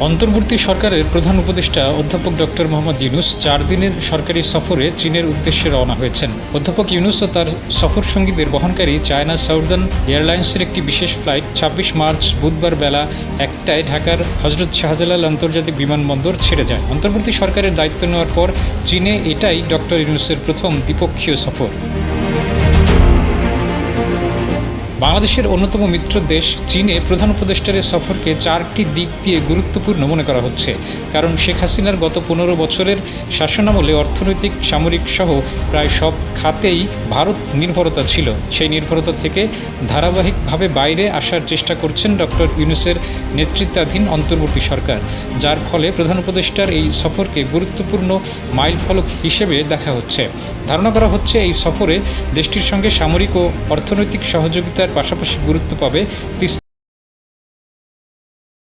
অন্তর্বর্তী সরকারের প্রধান উপদেষ্টা অধ্যাপক ডক্টর মোহাম্মদ ইউনূস 4 দিনের সরকারি সফরে চীনের উদ্দেশ্যে রওনা হয়েছেন। অধ্যাপক ইউনূস ও তার সফর সঙ্গীদের বহনকারী চায়না সাউদার্ন এয়ারলাইন্সের একটি বিশেষ ফ্লাইট ২৬ মার্চ বুধবার বেলা ১টায় ঢাকার হজরত শাহজালাল আন্তর্জাতিক বিমানবন্দর ছেড়ে যায়। অন্তর্বর্তী সরকারের দায়িত্ব নেওয়ার পর চীনে এটাই ডক্টর ইউনূসের প্রথম দ্বিপক্ষীয় সফর। বাংলাদেশের অন্যতম মিত্র দেশ চীনে প্রধান উপদেষ্টার সফরকে 4টি দিক দিয়ে গুরুত্বপূর্ণ মনে করা হচ্ছে। কারণ শেখ হাসিনার গত 15 বছরের শাসনামলে অর্থনৈতিক, সামরিক সহ প্রায় সব খাতেই ভারত নির্ভরতা ছিল। সেই নির্ভরতা থেকে ধারাবাহিকভাবে বাইরে আসার চেষ্টা করছেন ডক্টর ইউনূসের নেতৃত্বাধীন অন্তর্বর্তী সরকার, যার ফলে প্রধান উপদেষ্টার এই সফরকে গুরুত্বপূর্ণ মাইলফলক হিসেবে দেখা হচ্ছে। ধারণা করা হচ্ছে এই সফরে দেশটির সঙ্গে সামরিক ও অর্থনৈতিক সহযোগিতার পাশাপাশি গুরুত্ব পাবে